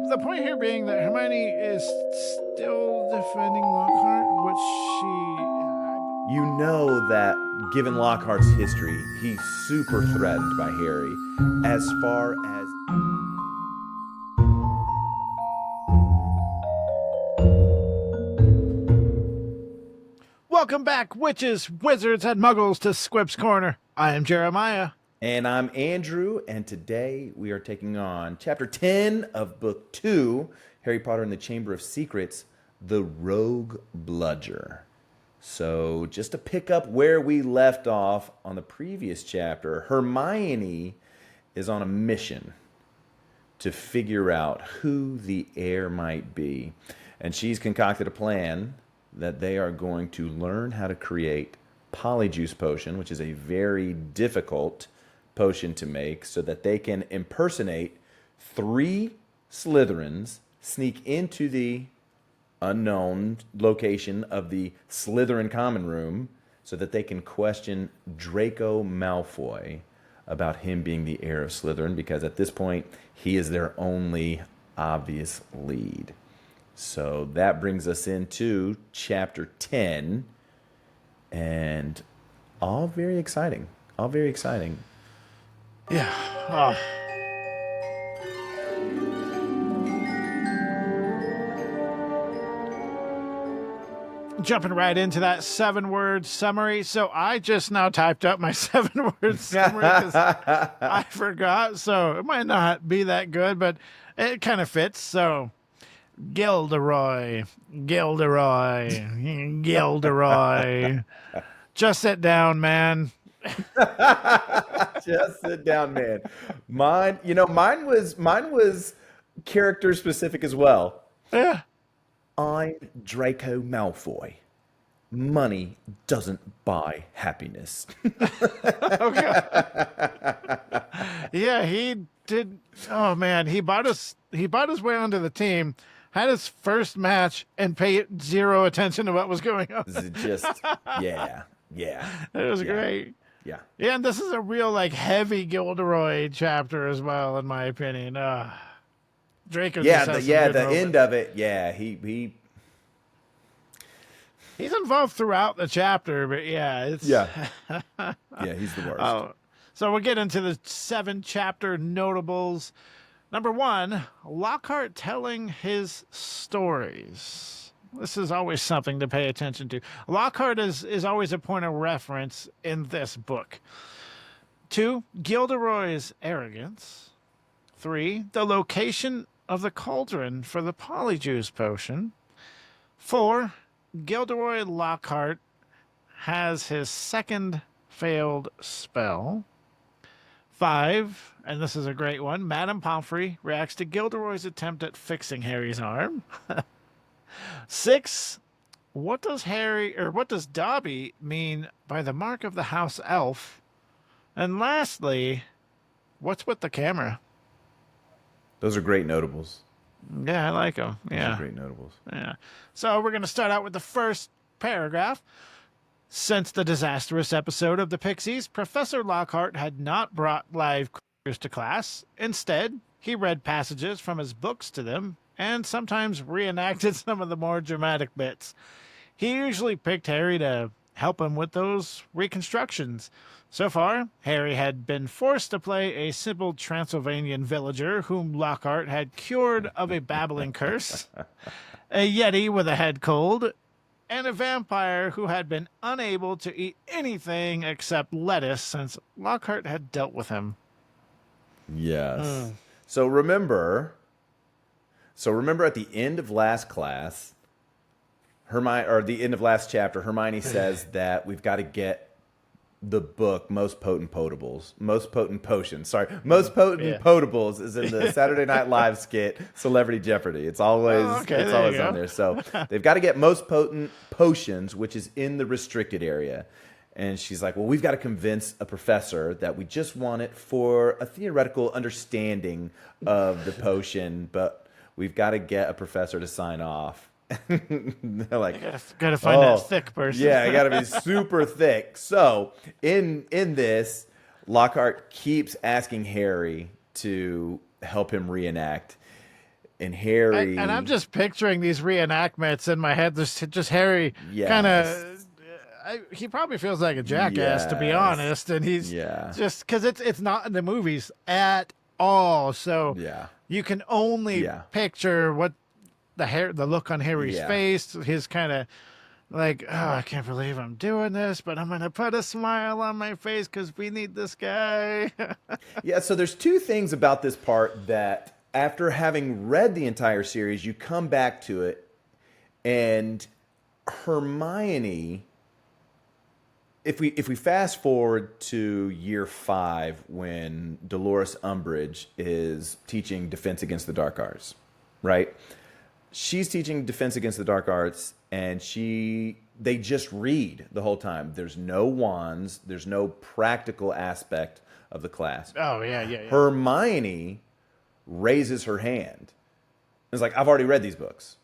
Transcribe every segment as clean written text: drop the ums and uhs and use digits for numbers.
The point here being that Hermione is still defending Lockhart, which You know that, given Lockhart's history, he's super threatened by Harry. As far as Welcome back, witches, wizards, and muggles to Squibscorner. I am Jeremiah. And I'm Andrew, and today we are taking on Chapter 10 of Book 2, Harry Potter and the Chamber of Secrets, The Rogue Bludger. So, just to pick up where we left off on the previous chapter, Hermione is on a mission to figure out who the heir might be. And she's concocted a plan that they are going to learn how to create Polyjuice Potion, which is a very difficult potion to make, so that they can impersonate 3 Slytherins, sneak into the unknown location of the Slytherin common room, so that they can question Draco Malfoy about him being the heir of Slytherin, because at this point, he is their only obvious lead. So that brings us into Chapter 10, and all very exciting. All very exciting. Yeah. Jumping right into that 7-word summary. So I just now typed up my 7-word summary because I forgot. So it might not be that good, but it kind of fits. So Gilderoy. Just sit down, man. Just sit down, man. Mine was character specific as well. Yeah. I'm Draco Malfoy. Money doesn't buy happiness. Okay. Yeah, he did. Oh man, he bought his way onto the team, had his first match, and paid zero attention to what was going on. Just yeah. It was great. Yeah. Yeah, and this is a real heavy Gilderoy chapter as well, in my opinion. Draco. Yeah, just has the some good end moments. of it. Yeah, He's involved throughout the chapter, but yeah, it's yeah, he's the worst. Oh, so we'll get into the 7-chapter notables. Number 1, Lockhart telling his stories. This is always something to pay attention to. Lockhart is always a point of reference in this book. 2, Gilderoy's arrogance. 3, the location of the cauldron for the Polyjuice Potion. 4, Gilderoy Lockhart has his second failed spell. 5, and this is a great one, Madame Pomfrey reacts to Gilderoy's attempt at fixing Harry's arm. 6, what does Dobby mean by the mark of the house elf? And lastly, what's with the camera? Those are great notables. Yeah, I like them. Yeah. Those are great notables. Yeah. So we're going to start out with the first paragraph. Since the disastrous episode of the Pixies, Professor Lockhart had not brought live creatures to class. Instead, he read passages from his books to them and sometimes reenacted some of the more dramatic bits. He usually picked Harry to help him with those reconstructions. So far, Harry had been forced to play a simple Transylvanian villager whom Lockhart had cured of a babbling curse, a yeti with a head cold, and a vampire who had been unable to eat anything except lettuce since Lockhart had dealt with him. Yes. So remember at the end of last class, the end of last chapter, Hermione says that we've got to get the book Most Potent Potables. Most Potent Potions. Sorry. Most Potent Potables is in the Saturday Night Live skit Celebrity Jeopardy. It's always on there. So they've got to get Most Potent Potions, which is in the restricted area. And she's like, well, we've got to convince a professor that we just want it for a theoretical understanding of the potion, but we've got to get a professor to sign off. They're like, gotta find that thick person. Yeah, you gotta be super thick. So in this, Lockhart keeps asking Harry to help him reenact. And Harry, And I'm just picturing these reenactments in my head. There's just Harry kind yes, of. He probably feels like a jackass, to be yes, honest, and he's yeah, just because it's not in the movies at all. So yeah, you can only yeah, picture what the look on Harry's yeah. face, his kind of like, oh, I can't believe I'm doing this, but I'm gonna put a smile on my face because we need this guy. Yeah, so there's two things about this part that after having read the entire series, you come back to it, and Hermione, if we fast forward to year 5 when Dolores Umbridge is teaching Defense Against the Dark Arts, right? She's teaching Defense Against the Dark Arts, and they just read the whole time. There's no wands, there's no practical aspect of the class. Oh yeah. Hermione raises her hand. It's like, I've already read these books.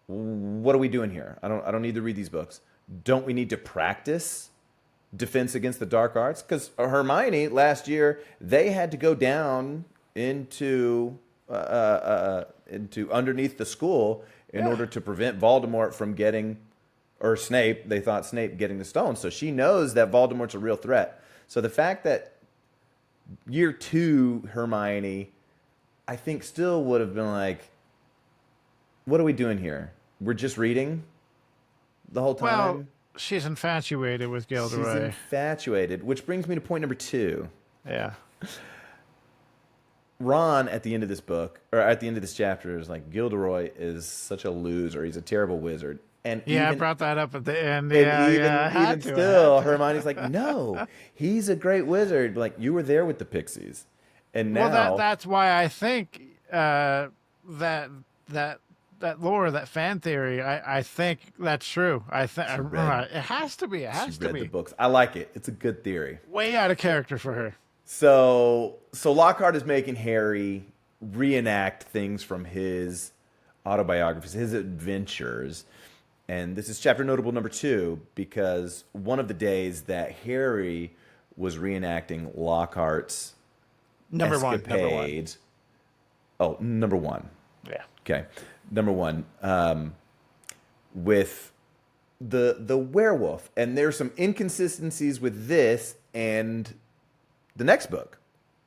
What are we doing here? I don't need to read these books. Don't we need to practice Defense Against the Dark Arts? Because Hermione last year, they had to go down into underneath the school in order to prevent Voldemort from getting, or Snape, they thought Snape getting the stone. So she knows that Voldemort's a real threat. So the fact that year 2 Hermione, I think, still would have been like, what are we doing here? We're just reading the whole time? Well, she's infatuated with She's Gilderoy. infatuated, which brings me to point number 2. Yeah. Ron, at the end of this book, or at the end of this chapter, is like, Gilderoy is such a loser. He's a terrible wizard. And Yeah, I even, brought that up at the end. and Yeah, even, yeah. I had even to, I still, had to. Hermione's like, no, he's a great wizard. Like, you were there with the Pixies. And now, Well, that's why I think that that lore, that fan theory, I think that's true. I think read- it has to be. It she has to read the be. books. I like it. It's a good theory. Way out of character for her. So Lockhart is making Harry reenact things from his autobiographies, his adventures. And this is chapter notable number 2, because one of the days that Harry was reenacting Lockhart's Number one. escapades. Oh, number 1. Yeah. Okay. Number 1. With the werewolf. And there's some inconsistencies with this and the next book,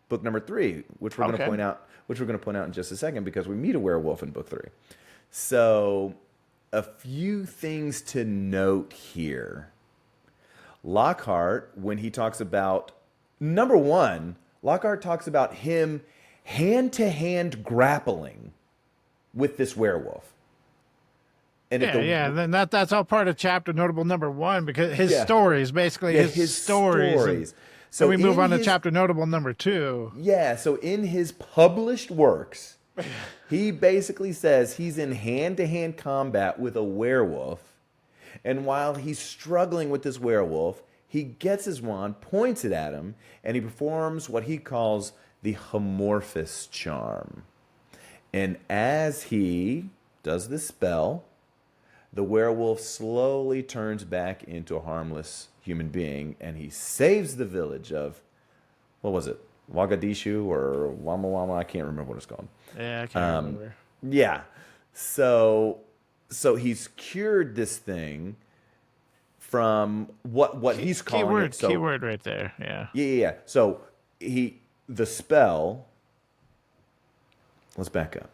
book number 3, which we're going to point out, in just a second, because we meet a werewolf in book 3. So, a few things to note here. Lockhart, when he talks about number 1, Lockhart talks about him hand-to-hand grappling with this werewolf. And Then that's all part of chapter notable number 1, because his stories, basically his stories. So we move on to chapter notable number 2. Yeah, so in his published works, he basically says he's in hand-to-hand combat with a werewolf, and while he's struggling with this werewolf, he gets his wand, points it at him, and he performs what he calls the Amorphous Charm. And as he does this spell, the werewolf slowly turns back into a harmless human being, and he saves the village of, what was it, Wagadishu or Wama Wama? I can't remember what it's called. Yeah, I can't remember. Yeah. So he's cured this thing from what he's calling it. So, keyword right there. Yeah. Yeah. So the spell, let's back up.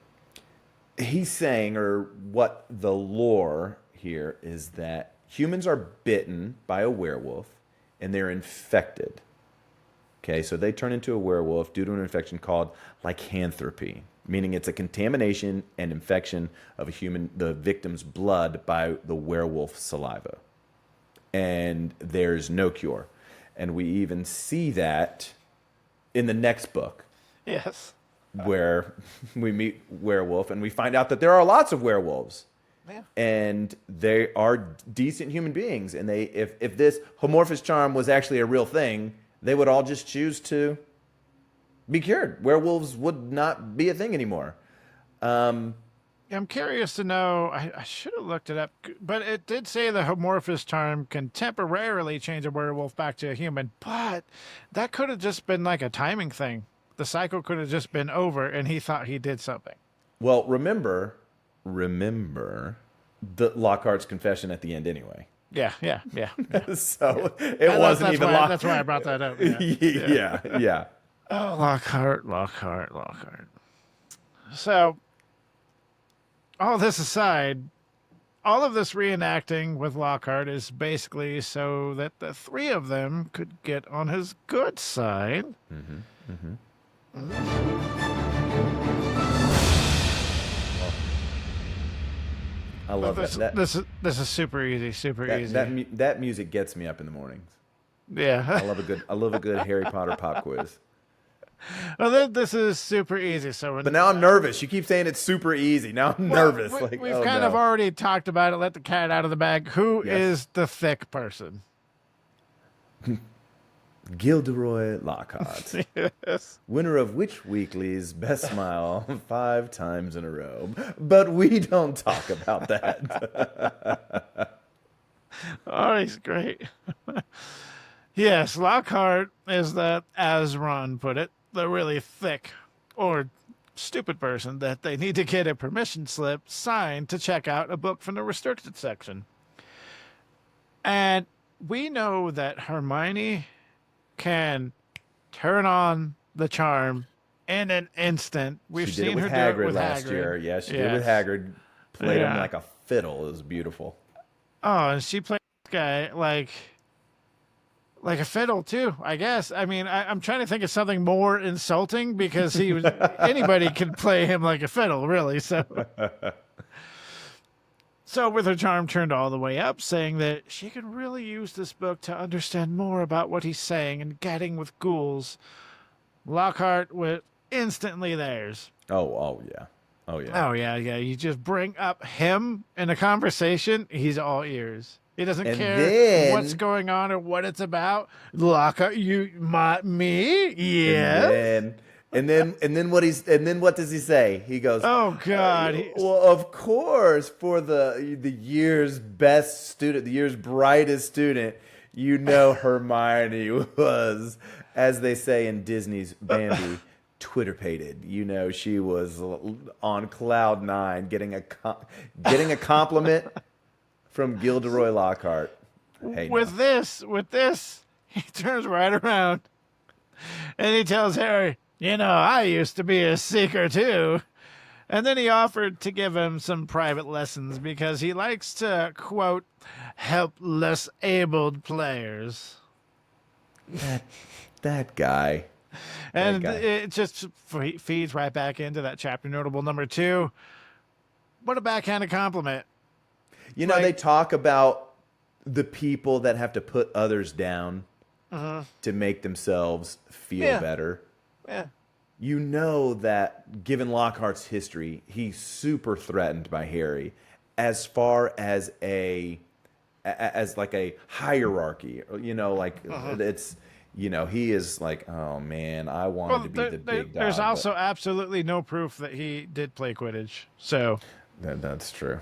He's saying, or what the lore here is, that humans are bitten by a werewolf and they're infected. Okay, so they turn into a werewolf due to an infection called lycanthropy, meaning it's a contamination and infection of the victim's blood by the werewolf saliva. And there's no cure. And we even see that in the next book. Yes. Where we meet werewolf and we find out that there are lots of werewolves. Yeah. And they are decent human beings. And if this Amorphous Charm was actually a real thing, they would all just choose to be cured. Werewolves would not be a thing anymore. I'm curious to know, I should have looked it up, but it did say the Amorphous Charm can temporarily change a werewolf back to a human, but that could have just been like a timing thing. The cycle could have just been over and he thought he did something. Well, remember the Lockhart's confession at the end anyway. Yeah. So it wasn't even Lockhart. That's why I brought that up. Yeah. Yeah. Oh, Lockhart. So, all this aside, all of this reenacting with Lockhart is basically so that the three of them could get on his good side. I love that. This is super easy. That music gets me up in the mornings. Yeah. I love a good Harry Potter pop quiz. Well, this is super easy. So, But now I'm nervous. You keep saying it's super easy. Now I'm nervous. We've kind of already talked about it. Let the cat out of the bag. Who is the thick person? Gilderoy Lockhart. Yes. Winner of which weekly's Best Smile 5 times in a row. But we don't talk about that. Oh, he's great. Yes, Lockhart is that, as Ron put it, the really thick or stupid person that they need to get a permission slip signed to check out a book from the restricted section. And we know that Hermione can turn on the charm in an instant. We've seen her do it with last Hagrid. year. Yeah, she did with Hagrid. Played him like a fiddle. It was beautiful. Oh, and she played this guy like a fiddle too, I guess. I mean, I'm trying to think of something more insulting because he was anybody can play him like a fiddle, really. So with her charm turned all the way up, saying that she could really use this book to understand more about what he's saying and getting with ghouls, Lockhart was instantly theirs. Oh yeah. You just bring up him in a conversation, he's all ears. He doesn't care what's going on or what it's about. Lockhart, me? Yeah. And then what does he say? He goes, "Oh God!" Well, of course, for the year's best student, the year's brightest student, Hermione was, as they say in Disney's Bambi, Twitter-pated. She was on cloud 9, getting a compliment from Gilderoy Lockhart. Hey, with this, he turns right around and he tells Harry, I used to be a seeker too. And then he offered to give him some private lessons because he likes to, quote, help less abled players. That guy. And it just feeds right back into that chapter notable number 2. What a backhanded compliment. They talk about the people that have to put others down to make themselves feel better. Yeah. That given Lockhart's history, he's super threatened by Harry as far as like a hierarchy. It's he is like, oh man, I wanted to be the big dog. There's also absolutely no proof that he did play Quidditch. So that's true.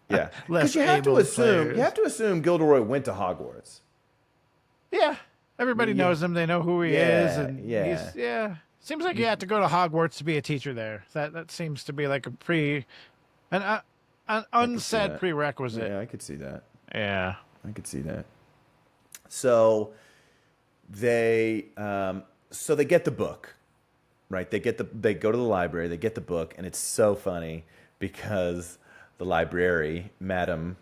Yeah. Less you have to able assume Gilderoy went to Hogwarts. Yeah. Everybody knows him. They know who he is. And he's seems like you have to go to Hogwarts to be a teacher there. That seems to be like an unsaid prerequisite. Yeah, I could see that. Yeah. I could see that. So they get the book, right? They go to the library, they get the book, and it's so funny because the library, Madam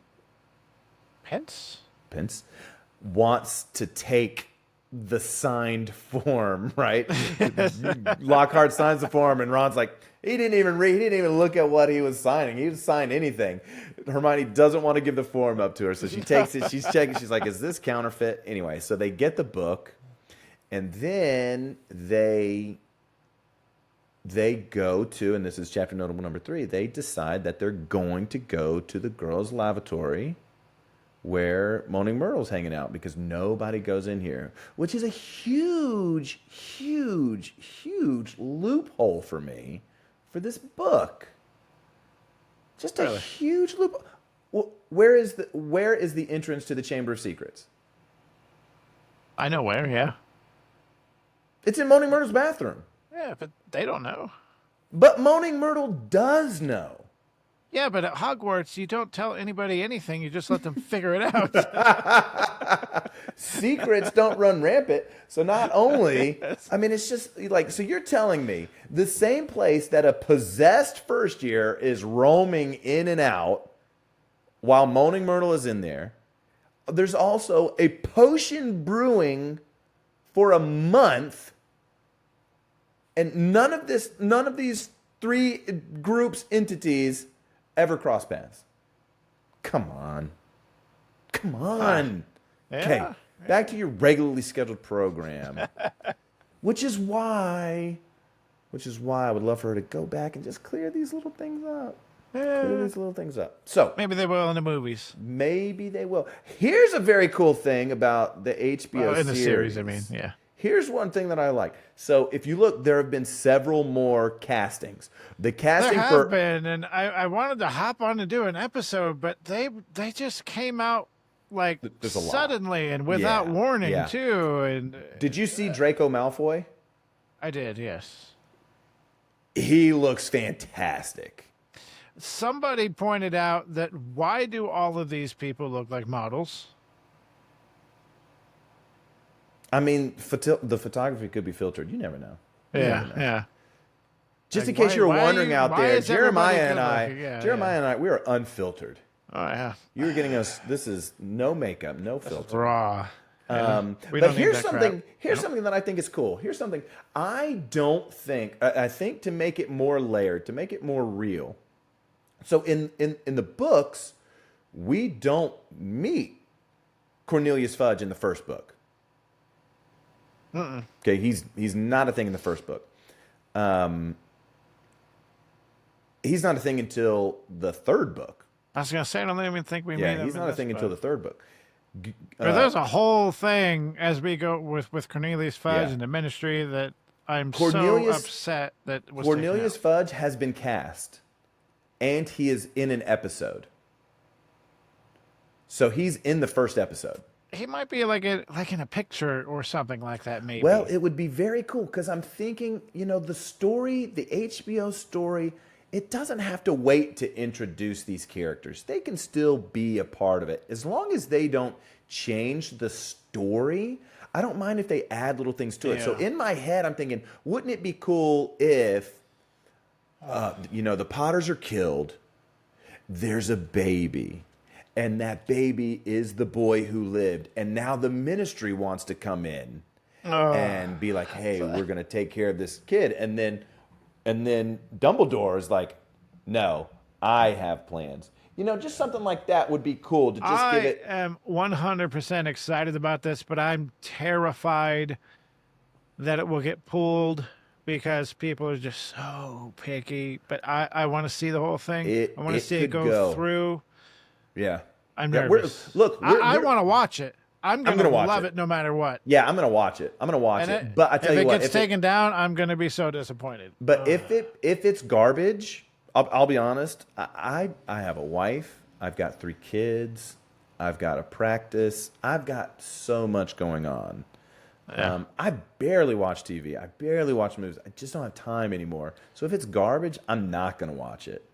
Pence, wants to take the signed form, right? Lockhart signs the form, and Ron's like, he didn't even look at what he was signing. He didn't sign anything. Hermione doesn't want to give the form up to her, so she takes it. She's checking. She's like, is this counterfeit? Anyway, so they get the book, and then they go to, and this is chapter notable number 3, they decide that they're going to go to the girls' lavatory where Moaning Myrtle's hanging out because nobody goes in here, which is a huge, huge, huge loophole for me for this book. Just a huge loophole. Well, where is the entrance to the Chamber of Secrets? I know where, yeah. It's in Moaning Myrtle's bathroom. Yeah, but they don't know. But Moaning Myrtle does know. Yeah, but at Hogwarts, you don't tell anybody anything. You just let them figure it out. Secrets don't run rampant. So not only, Yes. I mean, it's just like, so you're telling me the same place that a possessed first year is roaming in and out while Moaning Myrtle is in there, there's also a potion brewing for a month, and none of these three groups, entities, ever cross paths. Come on. Come on. Yeah, Okay, yeah. back to your regularly scheduled program. Which is why I would love for her to go back and just clear these little things up. Clear these little things up. So Maybe they will in the movies. maybe they will. Here's a very cool thing about the HBO In the series. series, I mean, yeah. Here's one thing that I like. So if you look, there have been several more castings. The casting There for have been, and I wanted to hop on and do an episode, but they just came out like There's a lot. suddenly and without Yeah, warning yeah. too. And Did you see Draco Malfoy? I did, yes. He looks fantastic. Somebody pointed out that why do all of these people look like models? I mean, the photography could be filtered. You never know. You never know. Yeah. Just Like, in case you're why wondering out why there, is everybody Jeremiah and I, good-looking? Yeah, Jeremiah and I, we are unfiltered. Oh yeah. You were getting us. This is no makeup, no filter. Raw. We But don't need here's that crap. something. Here's something that I think is cool. Here's something I don't think. I think to make it more layered, to make it more real. So in the books, we don't meet Cornelius Fudge in the first book. Okay, he's not a thing in the first book. He's not a thing until the third book. I was gonna say I don't even think we made Yeah, him he's in not a this thing book. until the third book. But there's a whole thing as we go with Cornelius Fudge Yeah. and the ministry that I'm Cornelius- so upset that was Cornelius taken Fudge has been cast, and he is in an episode. So he's in the first episode. out. He might be like in a picture or something like that, maybe. Well, it would be very cool because I'm thinking, the story, the HBO story, it doesn't have to wait to introduce these characters. They can still be a part of it. As long as they don't change the story, I don't mind if they add little things to it. So Yeah. in my head, I'm thinking, wouldn't it be cool if, the Potters are killed, there's a baby, and that baby is the boy who lived, and now the ministry wants to come in and be like, hey, we're going to take care of this kid. And then Dumbledore is like, no, I have plans. Just something like that would be cool to just give it. I am 100% excited about this, but I'm terrified that it will get pulled because people are just so picky. But I want to see the whole thing. I want to see it could go through. Yeah. I'm Yeah, nervous. I want to watch it. I'm gonna gonna watch love it. it no matter what. Yeah, I'm gonna watch it. And But I tell you if what, it gets taken down, I'm gonna be so disappointed. but if it's garbage, I'll be honest. I have a wife. I've got 3 kids. I've got a practice. I've got so much going on. Yeah. I barely watch TV. I barely watch movies. I just don't have time anymore. So if it's garbage, I'm not gonna watch it.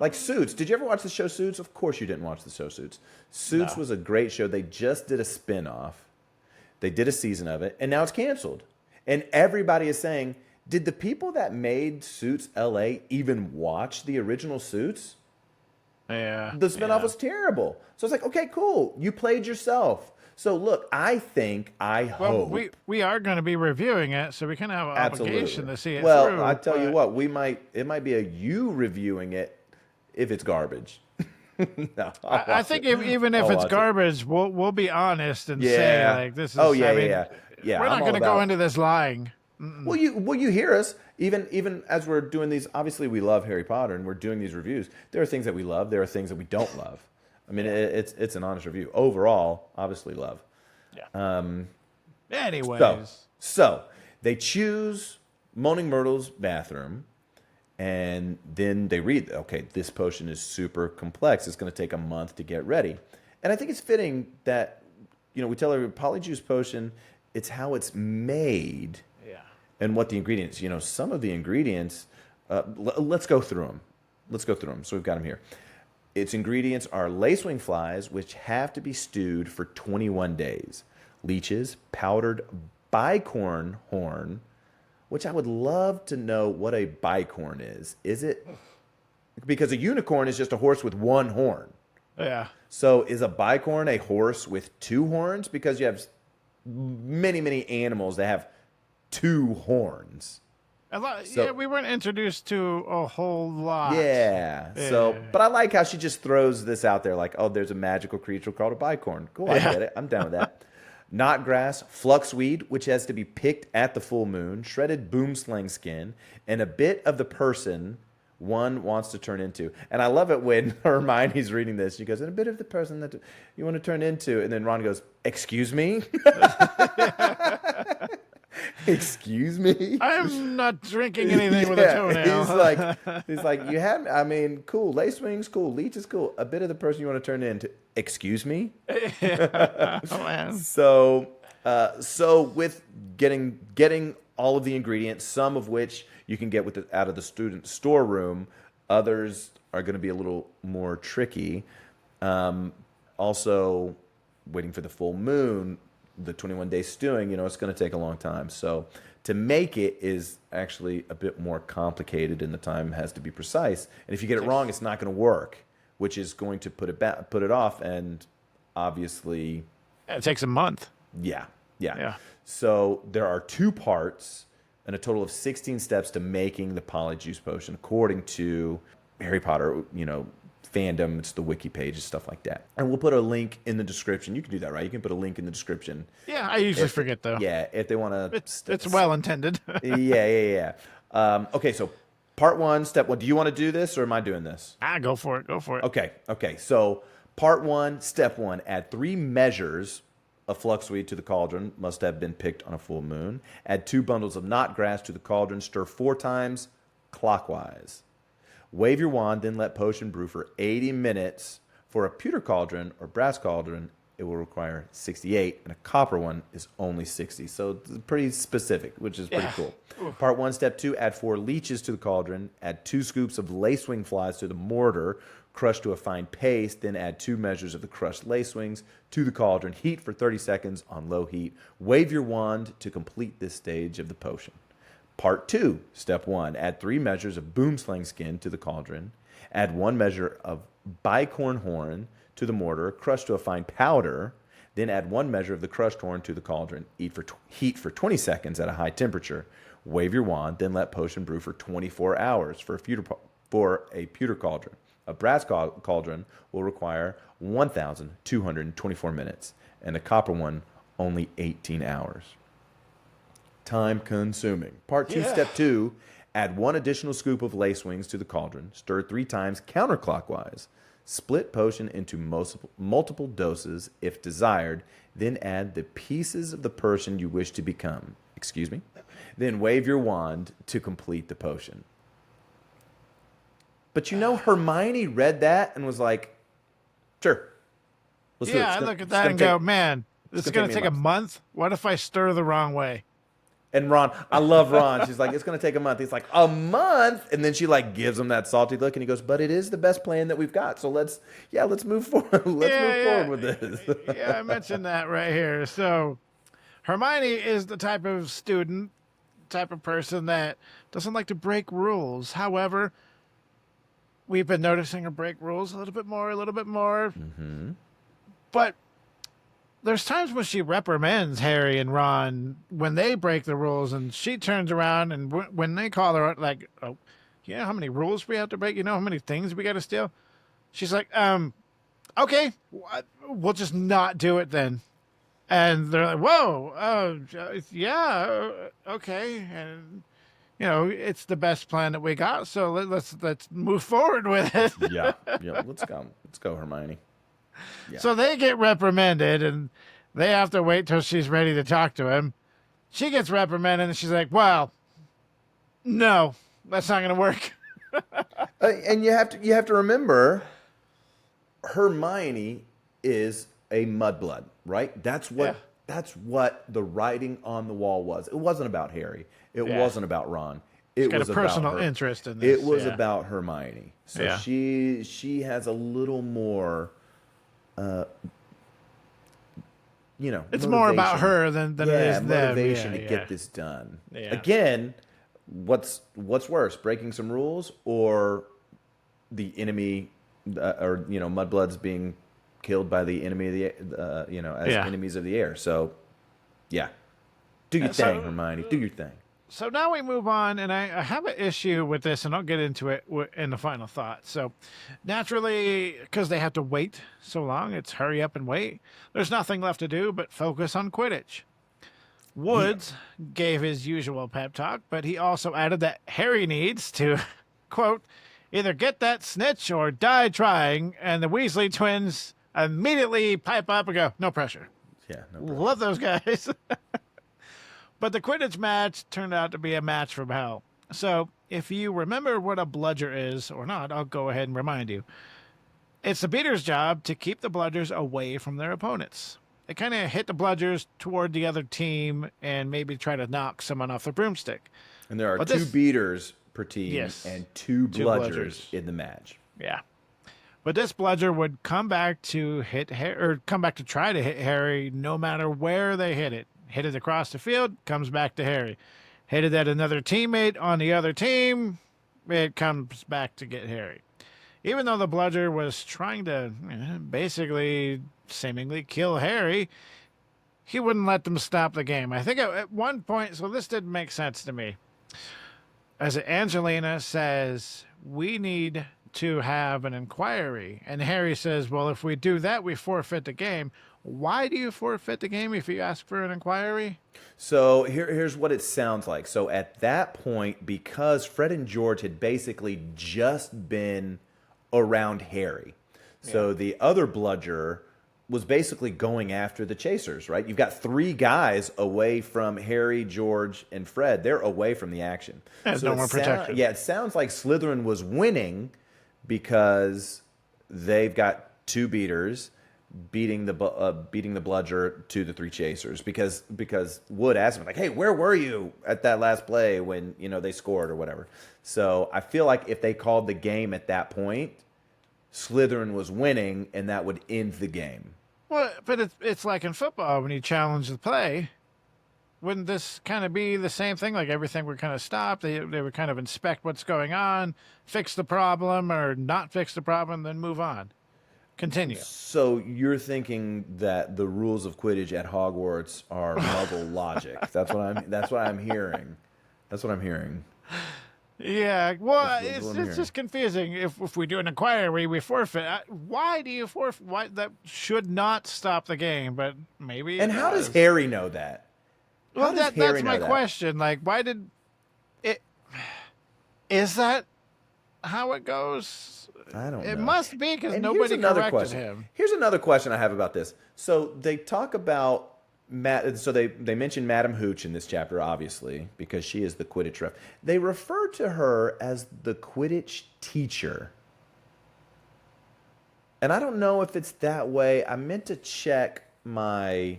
Like Suits. Did you ever watch the show Suits? Of course you didn't watch the show Suits. Suits was a great show. They just did a spin-off. They did a season of it, and now it's canceled. And everybody is saying, did the people that made Suits LA even watch the original Suits? Yeah. The spin-off was terrible. So it's like, okay, cool. You played yourself. So look, I hope. Well, we are going to be reviewing it, so we kind of have an Absolutely. obligation to see it well, through. I tell you but- what, it might be a you reviewing it if it's garbage. No, I think even if I'll it's watch it. garbage, we'll be honest and say Yeah. like this is. Oh, yeah, I mean, yeah. We're I'm not all going to go about- into this lying. Well, you hear us even as we're doing these. Obviously, we love Harry Potter, and we're doing these reviews. There are things that we love. There are things that we don't love. I mean, it's an honest review. Overall, obviously, love. Yeah. Anyways, So they choose Moaning Myrtle's bathroom, and then they read, okay, this potion is super complex. It's going to take a month to get ready. And I think it's fitting that, we tell everybody Polyjuice Potion, it's how it's made yeah. and what the ingredients. Some of the ingredients Let's go through them. So we've got them here. Its ingredients are lacewing flies, which have to be stewed for 21 days. Leeches, powdered bicorn horn, which I would love to know what a bicorn is. Is it? Because a unicorn is just a horse with one horn. Yeah. So is a bicorn a horse with two horns? Because you have many, many animals that have two horns. Yeah, we weren't introduced to a whole lot. Yeah. So, but I like how she just throws this out there like, oh, there's a magical creature called a bicorn. Cool, I get it. I'm down with that. Knotgrass, fluxweed, which has to be picked at the full moon, shredded boomslang skin, and a bit of the person one wants to turn into. And I love it when Hermione's reading this. She goes, and a bit of the person that you want to turn into. And then Ron goes, excuse me? Excuse me? I'm not drinking anything with a toenail. He's like, you have, I mean, cool. Lace wings, cool. Leech is cool. A bit of the person you want to turn into. Excuse me? Oh, man. So with getting all of the ingredients, some of which you can get out of the student storeroom, others are going to be a little more tricky. Also, waiting for the full moon, the 21-day stewing, it's going to take a long time. So to make it is actually a bit more complicated, and the time has to be precise. And if you get it wrong, it's not going to work, which is going to put it off. And obviously, it takes a month. Yeah. So there are 2 parts and a total of 16 steps to making the Polyjuice Potion, according to Harry Potter, fandom. It's the wiki pages, stuff like that. And we'll put a link in the description. You can do that, right? You can put a link in the description. Yeah, I usually forget, though. Yeah, if they want to. It's well intended. Yeah. Okay, so part 1, step 1. Do you want to do this, or am I doing this? Go for it. Okay. So part 1, step 1, add 3 measures of fluxweed to the cauldron. Must have been picked on a full moon. Add 2 bundles of knotgrass to the cauldron. Stir 4 times clockwise. Wave your wand, then let potion brew for 80 minutes. For a pewter cauldron or brass cauldron, it will require 68, and a copper one is only 60. So it's pretty specific, which is pretty cool. Part 1, step 2, add 4 leeches to the cauldron. Add 2 scoops of lacewing flies to the mortar. Crush to a fine paste. Then add 2 measures of the crushed lacewings to the cauldron. Heat for 30 seconds on low heat. Wave your wand to complete this stage of the potion. Part 2, step 1, add 3 measures of boomslang skin to the cauldron. Add 1 measure of bicorn horn to the mortar, crush to a fine powder. Then add 1 measure of the crushed horn to the cauldron. Heat for 20 seconds at a high temperature. Wave your wand, then let potion brew for 24 hours for a pewter cauldron. A brass cauldron will require 1,224 minutes, and a copper one only 18 hours. Time consuming. Part 2, step 2, add 1 additional scoop of lacewings to the cauldron. Stir 3 times counterclockwise. Split potion into multiple doses if desired. Then add the pieces of the person you wish to become. Excuse me. Then wave your wand to complete the potion. But Hermione read that and was like, sure. Let's do it. I look at that and go, man, this is going to take a month? What if I stir the wrong way? And Ron, I love Ron. She's like, it's going to take a month. He's like, a month? And then she gives him that salty look, and he goes, but it is the best plan that we've got. So let's move forward. Move forward with this. I mentioned that right here. So Hermione is the type of person that doesn't like to break rules. However, we've been noticing her break rules a little bit more. Mm-hmm. But there's times when she reprimands Harry and Ron when they break the rules, and she turns around and when they call her out, like, oh, you know how many rules we have to break? You know how many things we got to steal? She's like, okay, we'll just not do it then. And they're like, whoa, yeah, okay. And, it's the best plan that we got, so let's move forward with it. Yeah, let's go, Hermione. Yeah. So they get reprimanded, and they have to wait till she's ready to talk to him. She gets reprimanded, and she's like, well, no, that's not going to work. And you have to remember, Hermione is a mudblood, right? That's what the writing on the wall was. It wasn't about Harry. It wasn't about Ron. She's got was a about personal her. interest in this. It was yeah. about Hermione. So Yeah. she has a little more, It's more about motivation. her than it is them. Motivation Yeah, to yeah. get this done. Yeah. Again, what's worse, breaking some rules or the enemy, or mudbloods being killed by the enemy of the as Yeah. enemies of the air. So, yeah, do your So- thing, Hermione. Do your thing. So now we move on, and I have an issue with this, and I'll get into it in the final thought. So, naturally, because they have to wait so long, it's hurry up and wait. There's nothing left to do but focus on Quidditch. Woods gave his usual pep talk, but he also added that Harry needs to, quote, either get that snitch or die trying, and the Weasley twins immediately pipe up and go, no pressure. Yeah, no problem. Love those guys. But the Quidditch match turned out to be a match from hell. So, if you remember what a bludger is or not, I'll go ahead and remind you. It's the beater's job to keep the bludgers away from their opponents. They kind of hit the bludgers toward the other team and maybe try to knock someone off the broomstick. And there are But two this- beaters per team Yes. and two bludgers. bludgers in the match. Yeah. But this bludger would come back to come back to try to hit Harry no matter where they hit it. Hit it across the field, comes back to Harry. Hit it at another teammate on the other team, it comes back to get Harry. Even though the bludger was trying to basically seemingly kill Harry, he wouldn't let them stop the game. I think at one point, so this didn't make sense to me. As Angelina says, we need to have an inquiry. And Harry says, well, if we do that, we forfeit the game. Why do you forfeit the game if you ask for an inquiry? So here's what it sounds like. So at that point, because Fred and George had basically just been around Harry, so the other bludger was basically going after the chasers, right? You've got three guys away from Harry, George, and Fred. They're away from the action. There's no more protection. Yeah, it sounds like Slytherin was winning because they've got two beaters beating the bludger to the three chasers, because Wood asked him, like, hey, where were you at that last play when they scored or whatever. So I feel like if they called the game at that point, Slytherin was winning and that would end the game. Well, but it's like in football when you challenge the play. Wouldn't this kind of be the same thing? Like everything would kind of stop. They would kind of inspect what's going on, fix the problem or not fix the problem, then move on. Continue. So you're thinking that the rules of Quidditch at Hogwarts are Muggle logic. That's what I'm hearing. That's what I'm hearing. Yeah, well, what I'm it's hearing. just confusing. If we do an inquiry, we forfeit. Why do you forfeit? Why that should not stop the game, but maybe. And how does Harry know that? Well, How does Harry that's know my that? question. Like, why did it? Is that how it goes? I don't know. It must be because And nobody here's another corrected question. him. Here's another question I have about this. So they talk about So they mention Madam Hooch in this chapter, obviously, because she is the Quidditch ref. They refer to her as the Quidditch teacher. And I don't know if it's that way. I meant to check my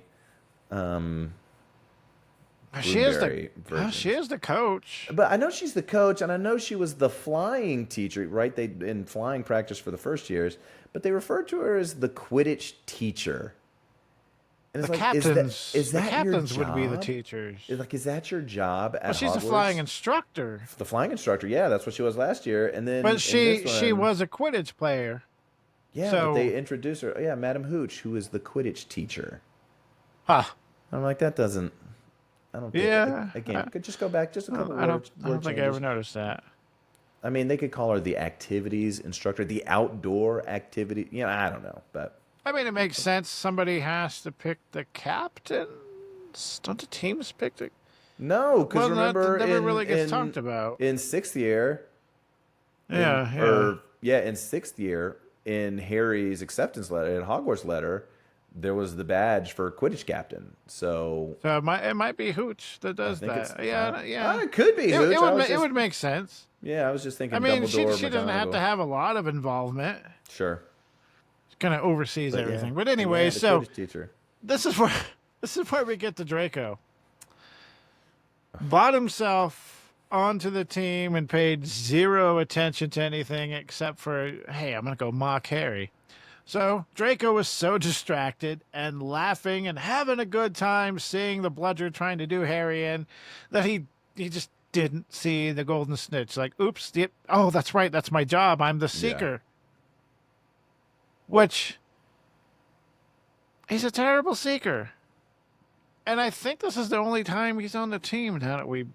She is Blueberry the version. she is the coach. But I know she's the coach, and I know she was the flying teacher, right? They in flying practice for the first years, but they referred to her as the Quidditch teacher. And The it's captains, is that the captains your would be the job? teachers. Is that your job at Well, she's a Hogwarts? flying instructor, The flying instructor, yeah, that's what she was last year. And then, but in she this one- was a Quidditch player. yeah, so- but they introduced her, yeah, Madam Hooch, who is the Quidditch teacher. Huh. I'm like, that doesn't. I don't. Think, Yeah, Again, could just go back just a couple I don't words. think I ever noticed that. I mean, they could call her the activities instructor, the outdoor activity. I don't know, but I mean, it makes sense. Somebody has to pick the captains. Don't the teams pick the? no, because Well, that remember, never really gets talked about. in sixth year. In sixth year, in Harry's acceptance letter, in Hogwarts letter, there was the badge for Quidditch captain. So So it might be Hooch that does think it's- that. Yeah. it could be. Hooch. It would make sense. Yeah, I was just thinking. I mean, she Dumbledore, doesn't have McGonagall. to have a lot of involvement. Sure. She kind of oversees But everything. yeah. But anyway, Yeah, the so Quidditch teacher. this is where we get to Draco. Bought himself onto the team and paid zero attention to anything except for, hey, I'm going to go mock Harry. So Draco was so distracted and laughing and having a good time seeing the bludger trying to do Harry in that he just didn't see the golden snitch. Like, oops, oh, that's right, that's my job. I'm the seeker. Which, he's a terrible seeker. And I think this is the only time he's on the team now that we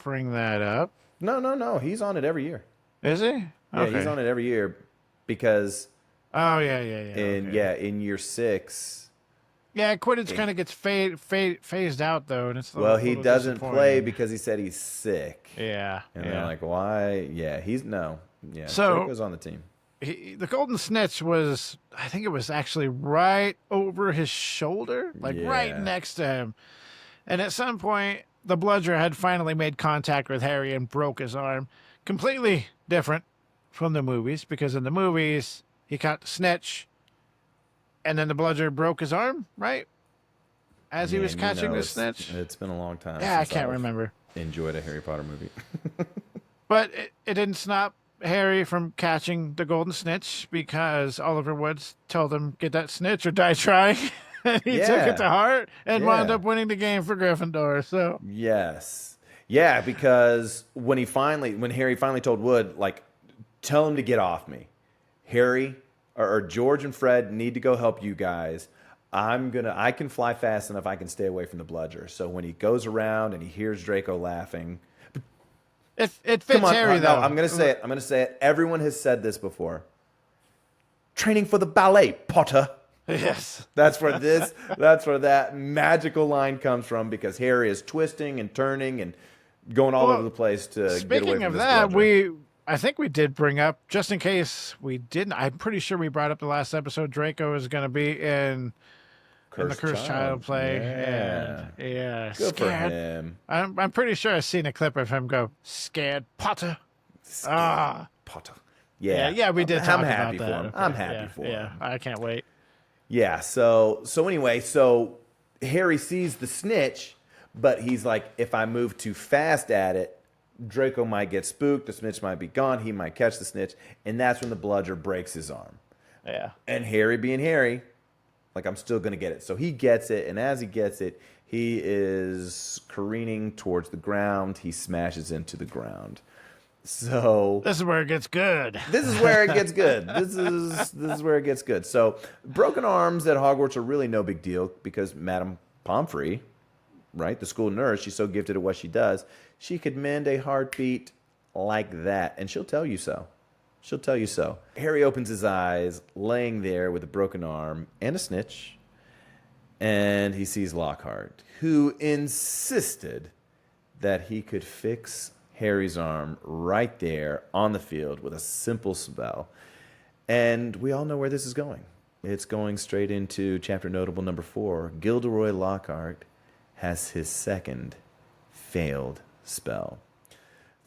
bring that up. No. He's on it every year. Is he? Yeah, he's on it every year because... Oh, yeah. In year 6... Yeah, Quidditch kind of gets phased out, though. And it's he doesn't play because he said he's sick. Yeah. And they're like, why? Yeah, So, Draco's on the team. The golden snitch was, I think it was actually right over his shoulder, right next to him. And at some point, the bludger had finally made contact with Harry and broke his arm. Completely different from the movies, because in the movies, he caught the snitch, and then the bludger broke his arm, right? As he was catching the snitch. It's been a long time. Yeah, I can't remember. Enjoyed a Harry Potter movie. But it didn't stop Harry from catching the golden snitch, because Oliver Woods told him, get that snitch or die trying. And he took it to heart and wound up winning the game for Gryffindor. So yes. Yeah, because when Harry finally told Wood, like, tell him to get off me. Harry or George and Fred need to go help you guys. I can fly fast enough, I can stay away from the bludger. So when he goes around and he hears Draco laughing, it fits Harry, though. No, I'm gonna say it. Everyone has said this before. Training for the ballet, Potter. Yes. That's where that magical line comes from, because Harry is twisting and turning and going all over the place to get away from this bludger. Speaking of that, I think we did bring up, just in case we didn't, I'm pretty sure we brought up the last episode, Draco is going to be in the Cursed Child play. Yeah. And Good scared. for him. I'm pretty sure I've seen a clip of him go, scared Potter. Potter. Yeah, we did talk I'm happy about for that. him. I'm happy for him. Yeah, I can't wait. Yeah, so anyway, Harry sees the snitch, but he's like, if I move too fast at it, Draco might get spooked, the snitch might be gone, he might catch the snitch, and that's when the bludger breaks his arm. Yeah. And Harry being Harry, like, I'm still going to get it. So he gets it, and as he gets it, he is careening towards the ground. He smashes into the ground. So this is where it gets good. This is where it gets good. This is where it gets good. So broken arms at Hogwarts are really no big deal, because Madame Pomfrey, right, the school nurse, she's so gifted at what she does, she could mend a heartbeat like that, and she'll tell you so. She'll tell you so. Harry opens his eyes, laying there with a broken arm and a snitch, and he sees Lockhart, who insisted that he could fix Harry's arm right there on the field with a simple spell. And we all know where this is going. It's going straight into chapter notable number 4. Gilderoy Lockhart has his second failed spell.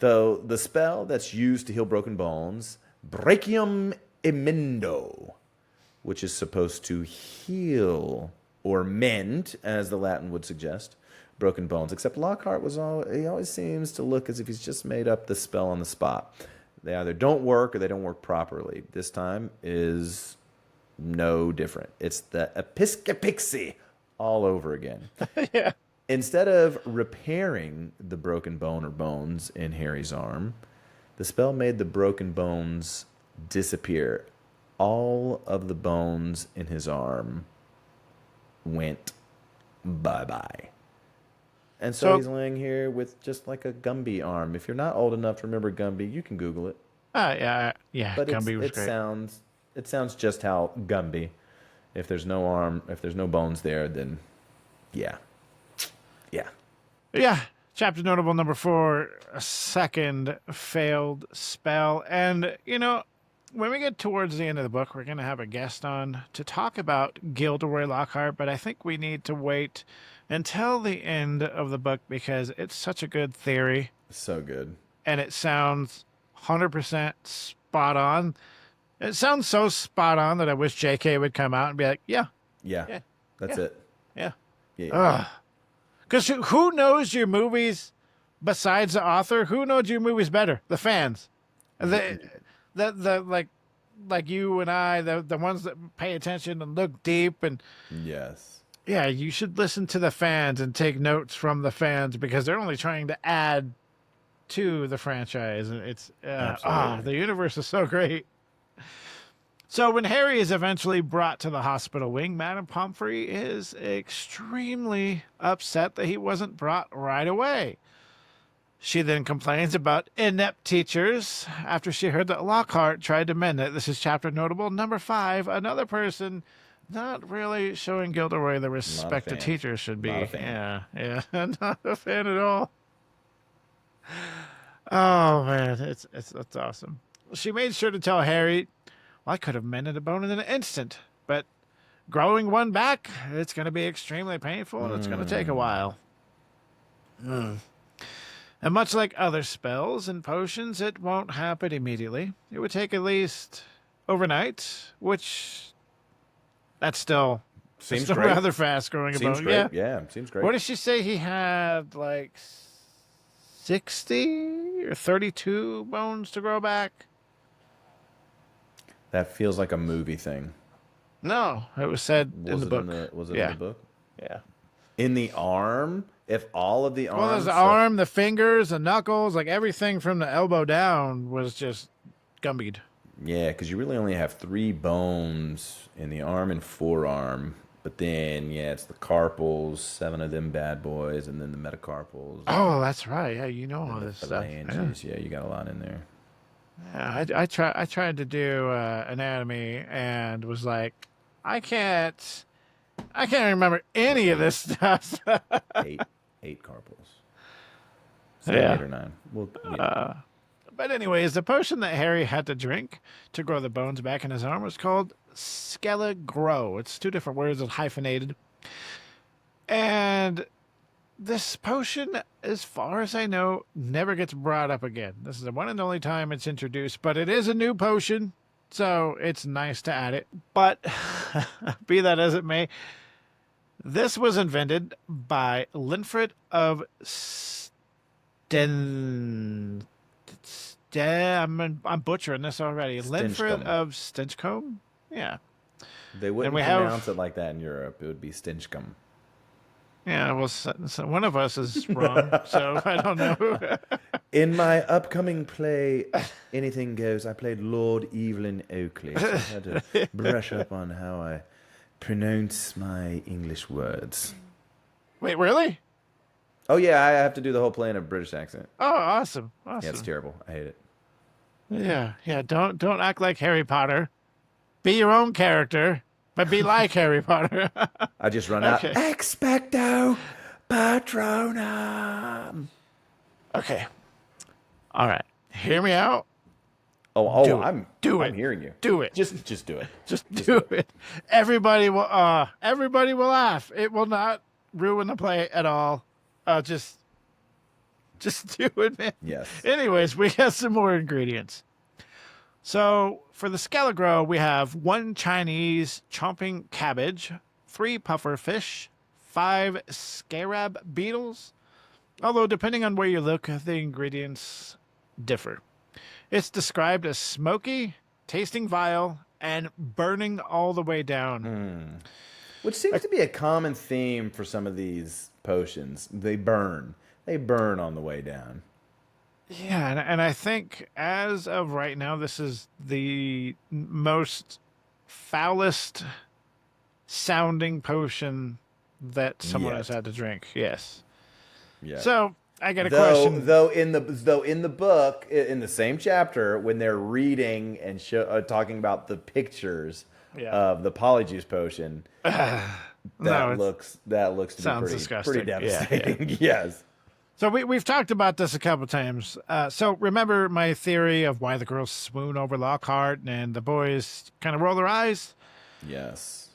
Though the spell that's used to heal broken bones, Brachium Emendo, which is supposed to heal or mend, as the Latin would suggest, broken bones. Except Lockhart he always seems to look as if he's just made up the spell on the spot. They either don't work or they don't work properly. This time is no different. It's the Episcopixie all over again. Yeah. Instead of repairing the broken bone or bones in Harry's arm, the spell made the broken bones disappear. All of the bones in his arm went bye-bye. And so he's laying here with just like a Gumby arm. If you're not old enough to remember Gumby, you can Google it. Yeah, but Gumby was great. It sounds just how Gumby. If there's no arm, if there's no bones there, then yeah. Chapter notable number 4, a second failed spell. And, when we get towards the end of the book, we're going to have a guest on to talk about Gilderoy Lockhart, but I think we need to wait until the end of the book, because it's such a good theory. So good. And it sounds 100% spot on. It sounds so spot on that I wish JK would come out and be like, yeah. That's it. Yeah. Yeah. Because who knows your movies besides the author, who knows your movies better? The fans. The like you and I, the ones that pay attention and look deep, and Yes. yeah, you should listen to the fans and take notes from the fans because they're only trying to add to the franchise, and it's the universe is so great. So when Harry is eventually brought to the hospital wing, Madame Pomfrey is extremely upset that he wasn't brought right away. She then complains about inept teachers after she heard that Lockhart tried to mend it. This is chapter notable number 5. Another person not really showing Gilderoy the respect a teacher should be. Not a fan. Yeah, not a fan at all. Oh man, it's awesome. She made sure to tell Harry, well, I could have mended a bone in an instant, but growing one back, it's going to be extremely painful and it's going to take a while. And much like other spells and potions, it won't happen immediately. It would take at least overnight, which that's still Seems still great. rather fast growing a Seems bone. great. Yeah. Yeah, seems great. What did she say? He had like 60 or 32 bones to grow back? That feels like a movie thing. No, it was said in the book. Was it in the book? Yeah. In the arm? If all of the arms... Well, there's the arm, the fingers, the knuckles, like everything from the elbow down was just gumbied. Yeah, because you really only have 3 bones in the arm and forearm. But then, yeah, it's the carpals, 7 of them bad boys, and then the metacarpals. Oh, that's right. Yeah, you know all this stuff. Phalanges. Yeah, you got a lot in there. Yeah, I tried to do anatomy and was like, I can't remember any of this stuff. 8 carpals. 7, 8 or 9. Well, But anyways, the potion that Harry had to drink to grow the bones back in his arm was called Skelligrow. It's 2 different words that hyphenated. And this potion, as far as I know, never gets brought up again. This is the one and only time it's introduced, but it is a new potion, so it's nice to add it. But be that as it may, this was invented by Linfred of I'm butchering this already. Linfred of Stinchcombe? Yeah. They wouldn't pronounce it like that in Europe. It would be Stinchcombe. Yeah, well, so one of us is wrong, so I don't know. In my upcoming play, Anything Goes, I played Lord Evelyn Oakley. So I had to brush up on how I pronounce my English words. Wait, really? Oh, yeah, I have to do the whole play in a British accent. Oh, awesome. Yeah, it's terrible. I hate it. Yeah. Don't act like Harry Potter. Be your own character, but be like Harry Potter. I just run out. Expecto Patronum. Okay. All right. Hear me out. I'm it. hearing you. Do it. Just do it. Just do it. Everybody will laugh. It will not ruin the play at all. Just do it, man. Yes. Anyways, we got some more ingredients. So for the Skelligrow, we have 1 Chinese chomping cabbage, 3 puffer fish, 5 scarab beetles. Although depending on where you look, the ingredients differ. It's described as smoky, tasting vile, and burning all the way down. Which seems to be a common theme for some of these potions. They burn. They burn on the way down. Yeah, and I think as of right now, this is the most foulest sounding potion that someone has had to drink. Yes. Yeah. So I got a question. Though in the book, in the same chapter, when they're reading and talking about the pictures of the Polyjuice Potion, that looks to be pretty devastating. Yeah. Yes. So we've talked about this a couple times. So remember my theory of why the girls swoon over Lockhart and the boys kind of roll their eyes? Yes.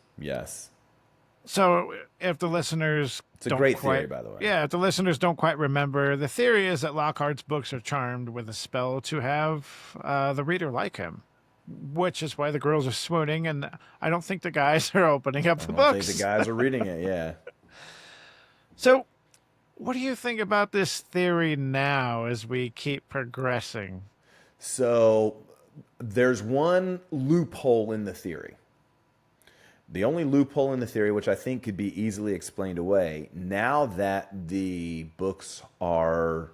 So if the listeners It's a great theory, by the way. Yeah, if the listeners don't quite remember, the theory is that Lockhart's books are charmed with a spell to have the reader like him, which is why the girls are swooning, and I don't think the guys are opening up the books. I think the guys are reading it, yeah. So What do you think about this theory now as we keep progressing? So there's one loophole in the theory. The only loophole in the theory, which I think could be easily explained away, now that the books are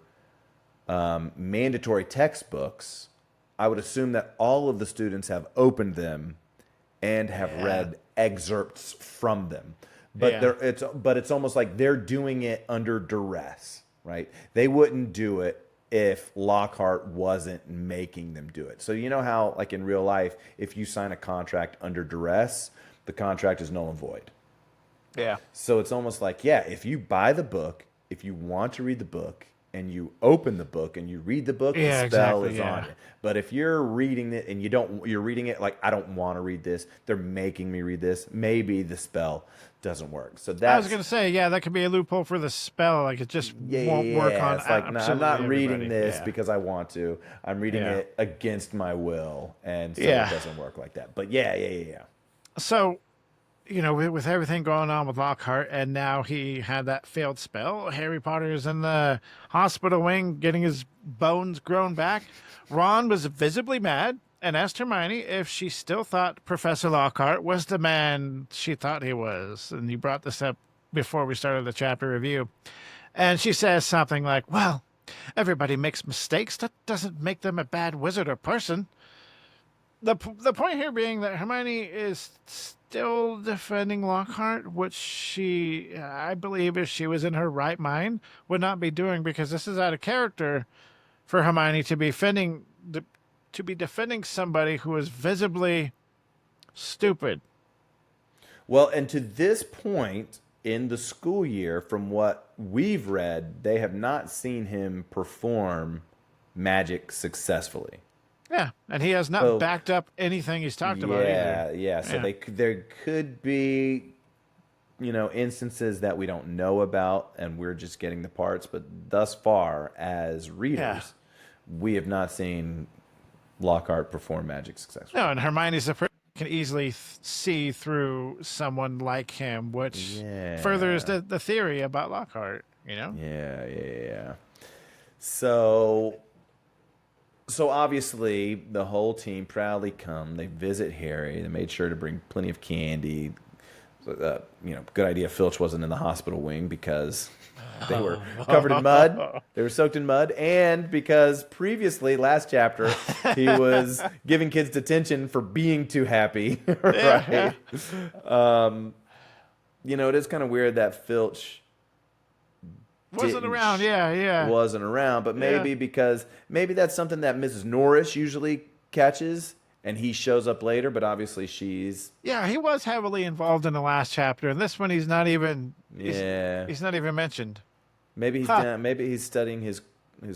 mandatory textbooks, I would assume that all of the students have opened them and have read excerpts from them. But Yeah. it's almost like they're doing it under duress, right? They wouldn't do it if Lockhart wasn't making them do it. So you know how, like in real life, if you sign a contract under duress, the contract is null and void. Yeah. So it's almost like, yeah, if you buy the book, if you want to read the book, and you open the book and you read the book, Yeah, the spell exactly, is yeah. on it. But if you're reading it and you're reading it like, I don't want to read this, they're making me read this, maybe the spell doesn't work. So I that's was gonna say, yeah, that could be a loophole for the spell. Like it just won't work on It's like, no, I'm absolutely not reading everybody. this Yeah. because I want to. I'm reading Yeah. it against my will, and so Yeah. it doesn't work like that. But yeah. So, with everything going on with Lockhart, and now he had that failed spell. Harry Potter is in the hospital wing getting his bones grown back. Ron was visibly mad and asked Hermione if she still thought Professor Lockhart was the man she thought he was. And you brought this up before we started the chapter review. And she says something like, well, everybody makes mistakes. That doesn't make them a bad wizard or person. The point here being that Hermione is still defending Lockhart, which she, I believe, if she was in her right mind, would not be doing, because this is out of character for Hermione to be defending somebody who is visibly stupid. Well, and to this point in the school year, from what we've read, they have not seen him perform magic successfully. Yeah, and he has not So, backed up anything he's talked about either. Yeah. So Yeah. there could be, instances that we don't know about, and we're just getting the parts. But thus far, as readers, we have not seen Lockhart perform magic successfully. No, and Hermione's a person who can easily see through someone like him, which Yeah. furthers the theory about Lockhart, Yeah. So obviously the whole team proudly come. They visit Harry. They made sure to bring plenty of candy. Good idea. Filch wasn't in the hospital wing because they were covered in mud. They were soaked in mud, and because previously, last chapter, he was giving kids detention for being too happy. Right? It is kind of weird that Filch wasn't didn't around. Yeah. wasn't around, but maybe that's something that Mrs. Norris usually catches, and he shows up later. But obviously, she's Yeah, he was heavily involved in the last chapter, and this one he's not even. yeah. He's not even mentioned. Maybe he's maybe he's studying his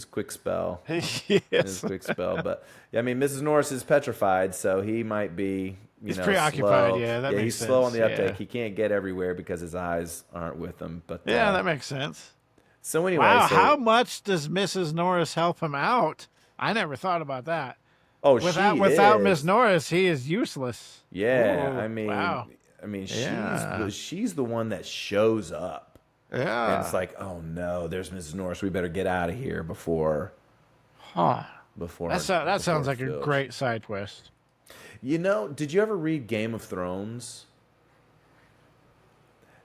quick spell. His Yes. quick spell, but yeah, I mean, Mrs. Norris is petrified, so he might be He's preoccupied, slow. yeah, that he's makes slow on sense, the uptake. yeah. He can't get everywhere because his eyes aren't with him. But Yeah, that makes sense. so anyway, Wow, so, how much does Mrs. Norris help him out? I never thought about that. Without she Miss is. Norris, he is useless. Yeah, Ooh, wow. Yeah. she's the one that shows up, Yeah. and it's like, oh no, there's Mrs. Norris. We better get out of here before Huh. before That sounds like a Filch. great side twist. Did you ever read Game of Thrones?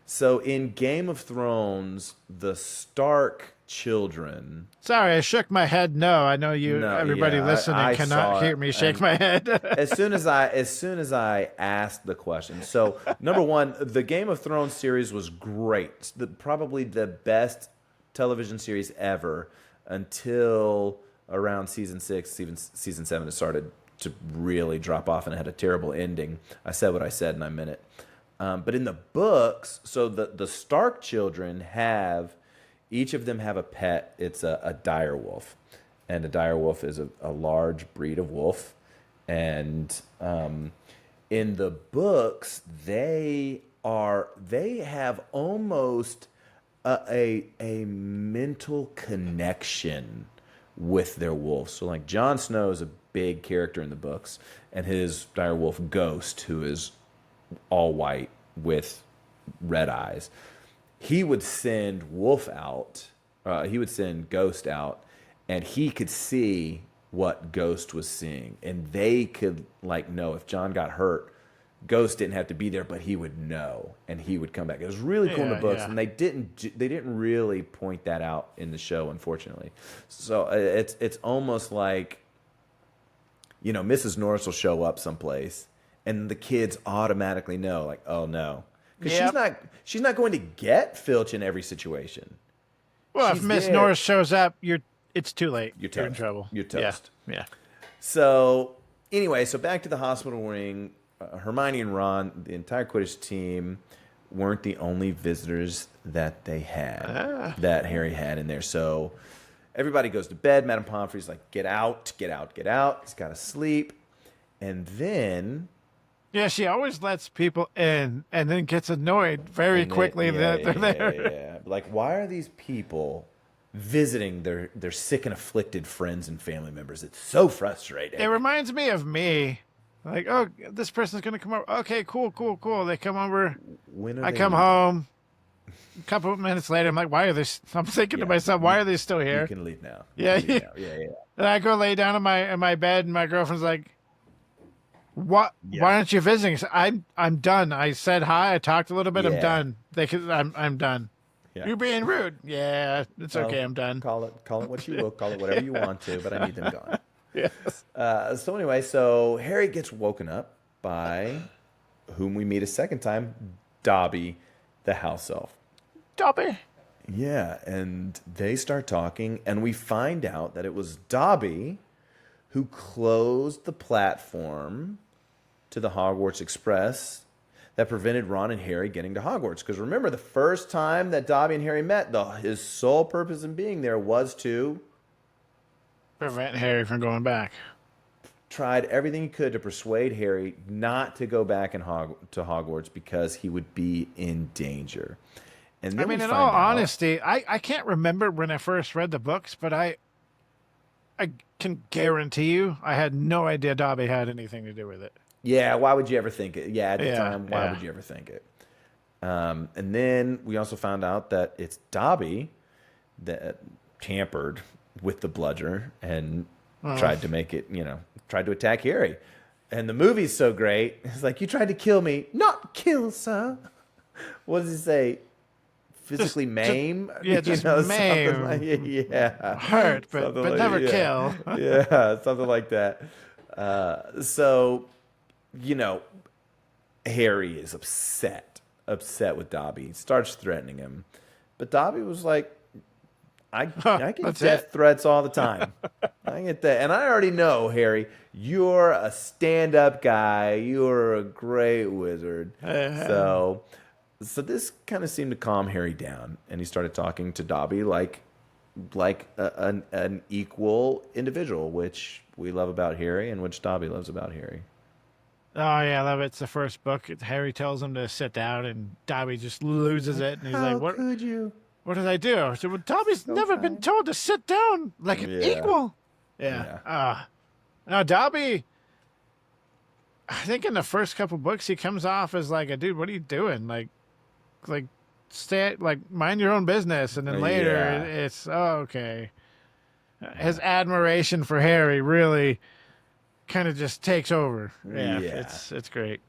So in Game of Thrones, the Stark children. Sorry, I shook my head. No, I know you. No, Everybody yeah, listening I cannot saw hear it, me shake and my head. as soon as I asked the question. So number one, the Game of Thrones series was great. Probably the best television series ever until around season 6, even season 7. It started to really drop off and it had a terrible ending. I said what I said and I meant it. But in the books, so the Stark children each of them have a pet. It's a dire wolf, and a dire wolf is a large breed of wolf. And in the books, they have almost a mental connection with their wolf. So like Jon Snow is a big character in the books, and his dire wolf Ghost, who is all white with red eyes, he would send Wolf out he would send Ghost out, and he could see what Ghost was seeing, and they could like know if John got hurt. Ghost didn't have to be there, but he would know, and he would come back. It was really cool in the books, and they didn't really point that out in the show, unfortunately. So it's almost like, Mrs. Norris will show up someplace, and the kids automatically know, like, oh no, because she's not going to get Filch in every situation. Well, if Miss Norris shows up, it's too late. You're in trouble. You're toast. Yeah. So anyway, back to the hospital ring. Hermione and Ron, the entire Quidditch team, weren't the only visitors that they had, that Harry had in there. So everybody goes to bed. Madame Pomfrey's like, get out, get out, get out. He's got to sleep. And then... Yeah, she always lets people in and then gets annoyed very quickly that they're there. Yeah. Like, why are these people visiting their sick and afflicted friends and family members? It's so frustrating. It reminds me of me. Like, oh, this person's going to come over. Okay, cool. They come over. I come home. A couple of minutes later, I'm like, why are they... I'm thinking to myself, why are they still here? You can leave now. Yeah. And I go lay down in my bed, and my girlfriend's like, "What? Yeah. Why aren't you visiting?" So I'm done. I said hi. I talked a little bit. I'm done. I'm done. Yeah. You're being rude. Yeah, it's okay. I'm done. Call it what you will. Call it whatever you want to, but I need them gone. Yes. So anyway, Harry gets woken up by whom we meet a second time, Dobby, the house elf. Dobby. Yeah, and they start talking, and we find out that it was Dobby who closed the platform to the Hogwarts Express that prevented Ron and Harry getting to Hogwarts. Because remember, the first time that Dobby and Harry met, his sole purpose in being there was to... prevent Harry from going back. Tried everything he could to persuade Harry not to go back to Hogwarts because he would be in danger. And then in all honesty, I can't remember when I first read the books, but I can guarantee you I had no idea Dobby had anything to do with it. Yeah, why would you ever think it? Yeah, at the time, why would you ever think it? And then we also found out that it's Dobby that tampered with the bludger and tried to make it, tried to attack Harry. And the movie's so great. It's like, you tried to kill me. Not kill, sir. What does he say? Physically maim? Just maim. Hurt, but never kill. Yeah, something like that. Harry is upset with Dobby. He starts threatening him. But Dobby was like, I get death threats all the time. I get that. And I already know, Harry, you're a stand-up guy. You're a great wizard. So this kind of seemed to calm Harry down. And he started talking to Dobby like an equal individual, which we love about Harry and which Dobby loves about Harry. Oh, yeah, I love it. It's the first book. Harry tells him to sit down, and Dobby just loses it. And he's like, "What could you? What did I do?" I said, "Well, Dobby's never been told to sit down like an equal." Yeah. Now, Dobby, I think in the first couple books, he comes off as like a dude. What are you doing? Like stay, mind your own business. And then later, it's okay. His admiration for Harry really kind of just takes over. It's great.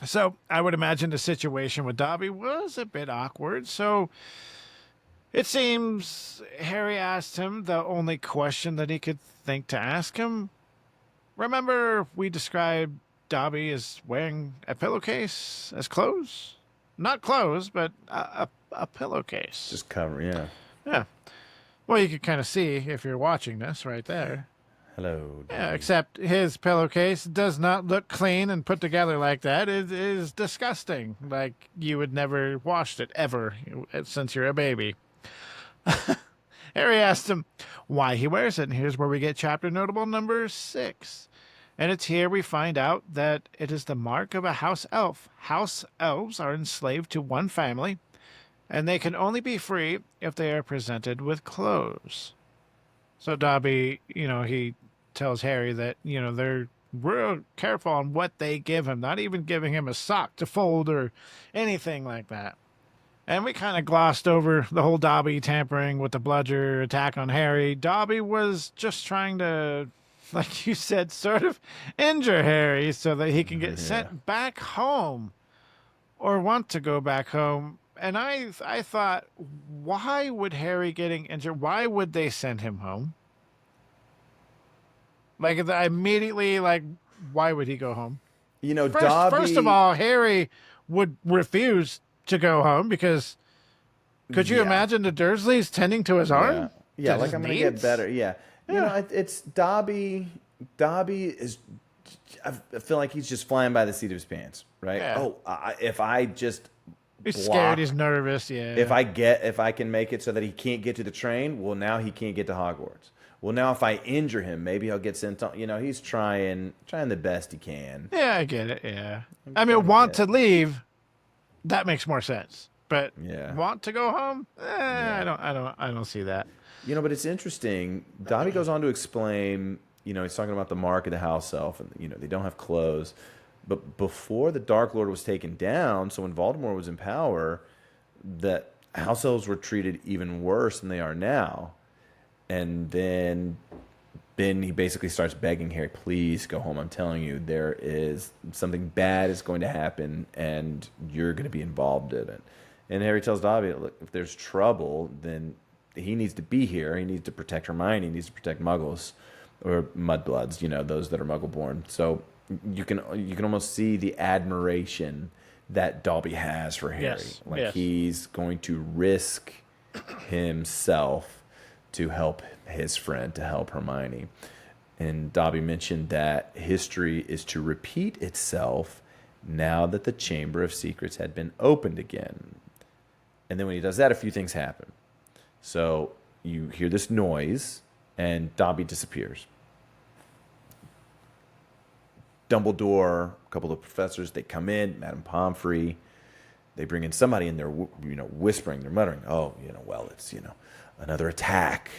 So I would imagine the situation with Dobby was a bit awkward. So it seems Harry asked him the only question that he could think to ask him. Remember, we described Dobby as wearing a pillowcase as clothes? Not clothes, but a pillowcase. Just cover, Yeah. Well, you can kind of see if you're watching this right there. Hello, Dobby. Yeah, except his pillowcase does not look clean and put together like that. It is disgusting. Like you would never washed it ever since you're a baby. Harry asked him why he wears it, and here's where we get chapter notable number 6. And it's here we find out that it is the mark of a house elf. House elves are enslaved to one family, and they can only be free if they are presented with clothes. So Dobby, he tells Harry that, they're real careful on what they give him, not even giving him a sock to fold or anything like that. And we kind of glossed over the whole Dobby tampering with the Bludger attack on Harry. Dobby was just trying to, like you said, sort of injure Harry so that he can get Yeah. sent back home or want to go back home. And I thought, why would Harry getting injured? Why would they send him home? Like I immediately, like, why would he go home? You know, First of Dobby. all, Harry would refuse to go home because could you Yeah. imagine the Dursleys tending to his Yeah. arm? Yeah, To like his I'm gonna get needs? better. Yeah. You know, Yeah. it's Dobby. Dobby is. I feel like he's just flying by the seat of his pants, right? Yeah. Oh, if I just He's block, scared. He's nervous. Yeah. if I can make it so that he can't get to the train, well, now he can't get to Hogwarts. Well, now if I injure him, maybe I'll get sent on. You know, he's trying the best he can. Yeah, I get it. Yeah. I trying mean, to want get- to leave, that makes more sense. But Yeah. want to go home? I don't see that. You know, but it's interesting. Dobby goes on to explain, you know, he's talking about the mark of the house elf, and, you know, they don't have clothes. But before the Dark Lord was taken down, so when Voldemort was in power, that house elves were treated even worse than they are now. And then he basically starts begging Harry, please go home. I'm telling you, there is something bad is going to happen, and you're going to be involved in it. And Harry tells Dobby, look, if there's trouble, then he needs to be here. He needs to protect Hermione. He needs to protect Muggles or Mudbloods, you know, those that are Muggle-born. So you can almost see the admiration that Dobby has for Harry. Yes, Like yes. he's going to risk himself to help his friend, to help Hermione. And Dobby mentioned that history is to repeat itself now that the Chamber of Secrets had been opened again. And then when he does that, a few things happen. So you hear this noise, and Dobby disappears. Dumbledore, a couple of professors, they come in, Madame Pomfrey. They bring in somebody, and they're, you know, whispering, they're muttering, oh, you know, well, it's, you know, another attack.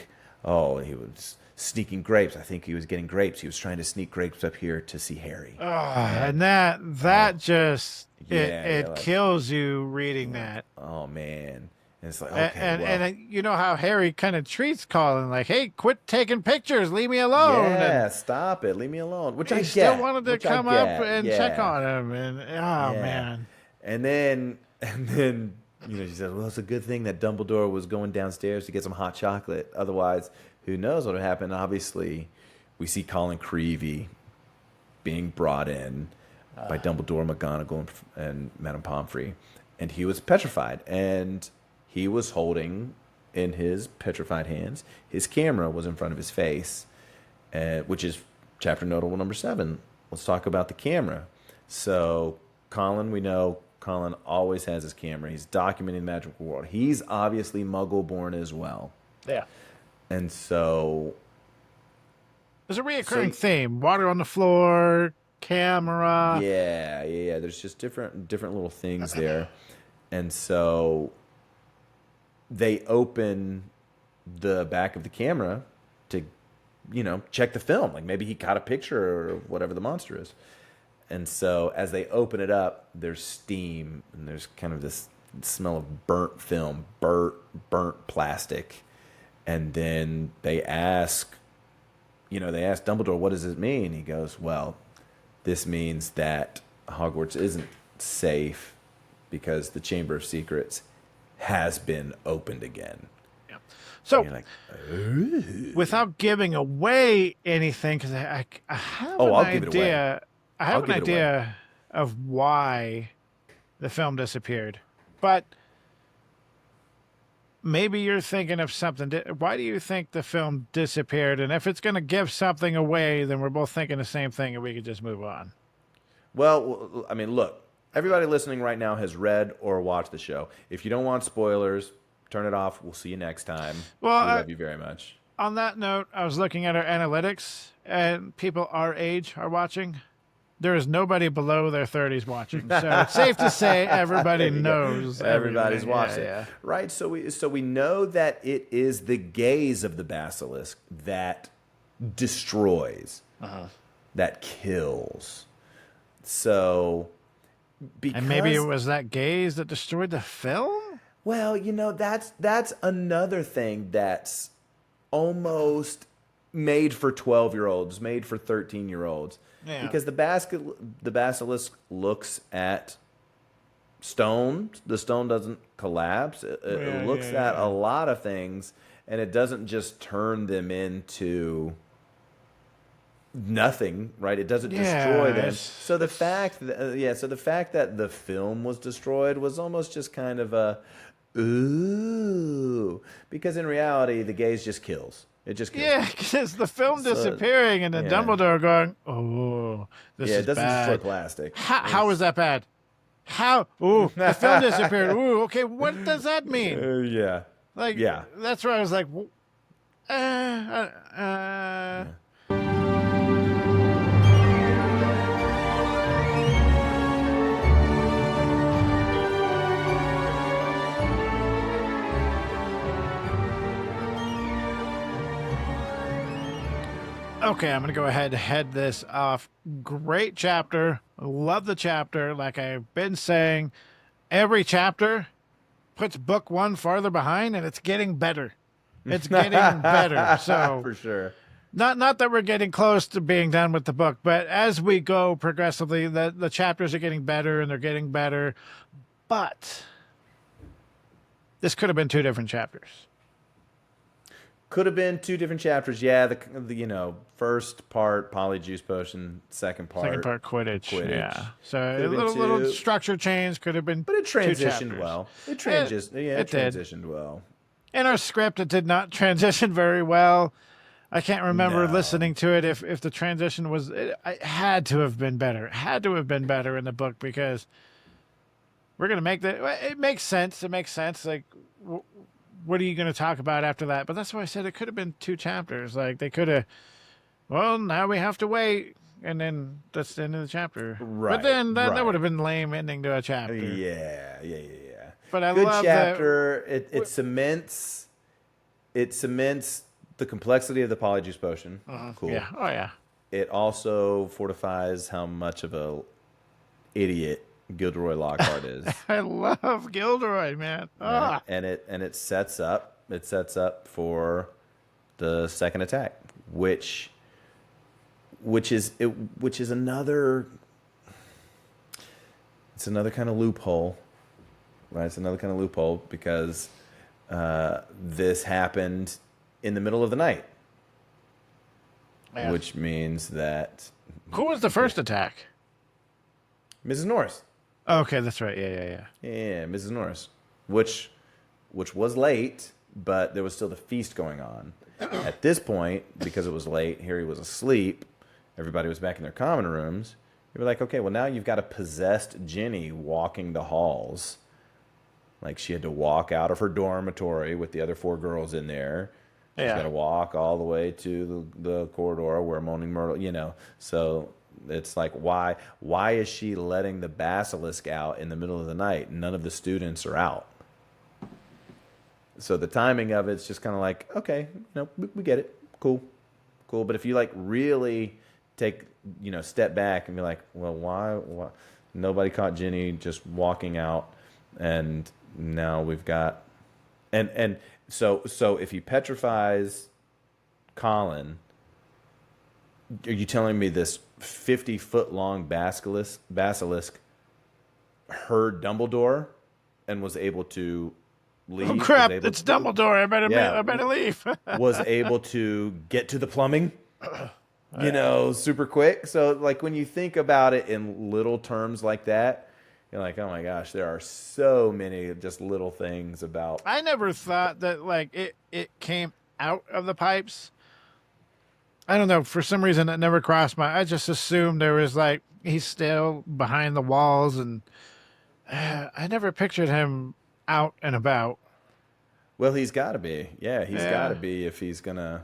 Oh, he was sneaking grapes. I think he was getting grapes. He was trying to sneak grapes up here to see Harry. And that just Yeah, it like- kills you reading that. Oh, man. And it's like, A- okay, and well. and you know how Harry kind of treats Colin, like, "Hey, quit taking pictures, leave me alone." Yeah, And stop it. Leave me alone. Which I he get. still wanted to which I come up get, and yeah. check on him, and Yeah. man, And then, you know, she says, well, it's a good thing that Dumbledore was going downstairs to get some hot chocolate. Otherwise, who knows what would happen. Obviously, we see Colin Creevey being brought in by Dumbledore, McGonagall, and Madame Pomfrey. And he was petrified. And he was holding in his petrified hands, his camera was in front of his face, which is chapter notable number 7. Let's talk about the camera. So Colin, we know Colin always has his camera. He's documenting the magical world. He's obviously Muggle-born as well. yeah. And so, There's a reoccurring theme: water on the floor, camera. yeah. There's just different little things there. And so they open the back of the camera to, you know, check the film. Like maybe he caught a picture or whatever the monster is. And so as they open it up, there's steam and there's kind of this smell of burnt film, burnt plastic. And then they ask Dumbledore, what does it mean? He goes, well, this means that Hogwarts isn't safe because the Chamber of Secrets has been opened again. So, You're like, ooh. without giving away anything, because I have Oh, an I'll give it away. idea. I have I'll an give it away. idea of why the film disappeared, but maybe you're thinking of something. Why do you think the film disappeared? And if it's going to give something away, then we're both thinking the same thing, and we could just move on. Well, I mean, look, everybody listening right now has read or watched the show. If you don't want spoilers, turn it off. We'll see you next time. Well, we love you very much. On that note, I was looking at our analytics, and people our age are watching. There is nobody below their 30s watching, so it's safe to say everybody knows. Everybody's everything. watching, Yeah. right? So we know that it is the gaze of the basilisk that destroys, that kills. So, because And maybe it was that gaze that destroyed the film. Well, that's another thing that's almost made for 12-year-olds, made for 13-year-olds. Yeah. Because the basilisk looks at stone. The stone doesn't collapse. It Yeah, looks yeah, at a yeah. lot of things, and it doesn't just turn them into nothing, right? It doesn't destroy Yeah, them. So the it's fact that so the fact that the film was destroyed was almost just kind of a ooh, because in reality the gaze just kills. It just kills yeah, people. because the film So disappearing and then yeah, Dumbledore going, "Oh, this yeah, it is doesn't destroy bad." plastic. How is It's that bad? How? Ooh, the film disappeared. Ooh, okay, what does that mean? yeah, Like, yeah, that's where I was like, uh, uh, uh. yeah. Okay, I'm going to go ahead and head this off. Great chapter. Love the chapter. Like I've been saying, every chapter puts book one farther behind and it's getting better. It's getting better. So, For sure. not that we're getting close to being done with the book, but as we go progressively, the chapters are getting better and they're getting better. But this could have been two different chapters. Could have been two different chapters. Yeah, first part Polyjuice Potion, second Second part part Quidditch. Quidditch. Yeah. So Could a have been little two, structure change could have been but it two transitioned chapters. well. It It did. transitioned well. In our script, it did not transition very well. I can't remember No. listening to it if the transition was. It had to have been better. It had to have been better in the book because we're gonna make that. It makes sense. It makes sense. Like, what are you gonna talk about after that? But that's why I said it could have been two chapters. Like they could have. Well, now we have to wait, and then that's the end of the chapter. But Right, then that would right. have been lame ending to a chapter. Yeah. But I Good love that. chapter. It cements the complexity of the Polyjuice Potion. Cool. Yeah. Oh yeah. It also fortifies how much of a idiot Gilderoy Lockhart is. I love Gilderoy, man. Right? Ah. And it sets up for the second attack, which is another it's another kind of loophole, right? It's another kind of loophole because this happened in the middle of the night, Yeah. which means that Who was the first attack? Mrs. Norris, Okay, that's right. Yeah. yeah, Mrs. Norris, which was late, but there was still the feast going on. At this point, because it was late, Harry was asleep, everybody was back in their common rooms. You were like, okay, well now you've got a possessed Ginny walking the halls. Like she had to walk out of her dormitory with the other four girls in there. She's got to Yeah. walk all the way to the corridor where Moaning Myrtle. So it's like, why is she letting the basilisk out in the middle of the night? None of the students are out. So the timing of it's just kind of like, okay, we get it, cool. But if you like really take step back and be like, well, why nobody caught Ginny just walking out, and now we've got and so if he petrifies Colin, are you telling me this 50-foot long basilisk heard Dumbledore and was able to leave? Oh Was crap! able, It's Dumbledore. yeah, I better leave. was able to get to the plumbing, super quick. So like when you think about it in little terms like that, you're like, oh my gosh, there are so many just little things about. I never thought that like it came out of the pipes. I don't know. For some reason, it never crossed my. I just assumed there was like he's still behind the walls, and I never pictured him out and about. Well, he's got to be. Yeah, he's got to Yeah, be if he's gonna.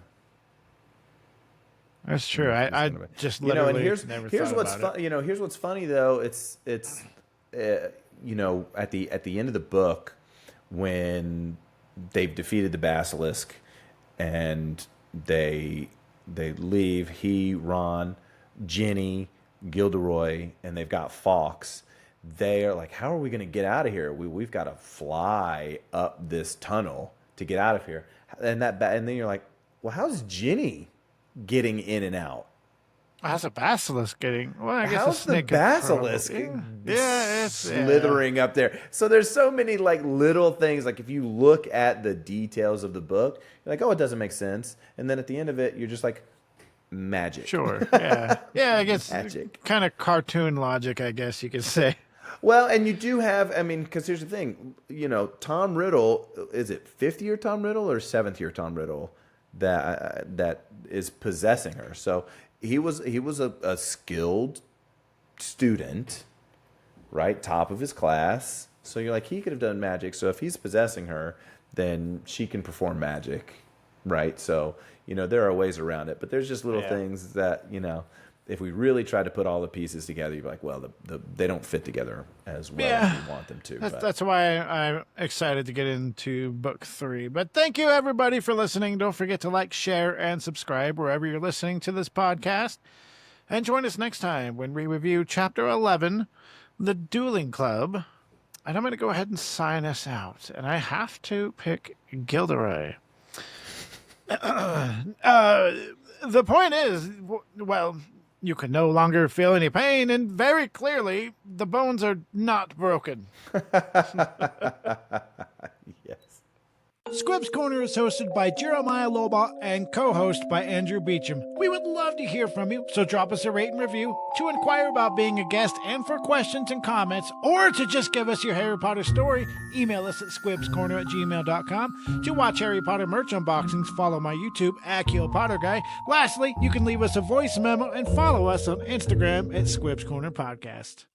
that's true. If he's I gonna be. just And literally here's never here's thought what's about fun. Here's what's funny though. At the end of the book, when they've defeated the basilisk, and they leave, Ron, Ginny, Gilderoy, and they've got Fawkes. they are like, how are we going to get out of here? We've got to fly up this tunnel to get out of here. And then you're like, well, how's Ginny getting in and out? How's a basilisk getting? Well, I guess How's a snake the basilisk it's slithering up there? So there's so many like little things. Like if you look at the details of the book, you're like, oh, it doesn't make sense. And then at the end of it, you're just like, magic. Sure. Yeah. Yeah. I guess Magic. kind of cartoon logic, I guess you could say. Well, and you do have, I mean, because here's the thing, Tom Riddle, is it 5th year Tom Riddle or 7th year Tom Riddle that is possessing her? So he was a skilled student, right? Top of his class. So you're like, he could have done magic. So if he's possessing her, then she can perform magic, right? So, there are ways around it. But there's just little things that, if we really try to put all the pieces together, you're like, well, they don't fit together as well as we want them to. That's why I'm excited to get into book 3. But thank you, everybody, for listening. Don't forget to like, share, and subscribe wherever you're listening to this podcast. And join us next time when we review Chapter 11, The Dueling Club. And I'm going to go ahead and sign us out. And I have to pick Gilderoy. The point is, well, you can no longer feel any pain, and very clearly, the bones are not broken. Yes. Squibscorner is hosted by Jeremiah Lobot and co-host by Andrew Beecham. We would love to hear from you, so drop us a rate and review, to inquire about being a guest and for questions and comments, or to just give us your Harry Potter story. Email us at squibscorner@gmail.com. To watch Harry Potter merch unboxings, follow my YouTube @KillPotterGuy. Lastly, you can leave us a voice memo and follow us on Instagram @SquibsCornerPodcast.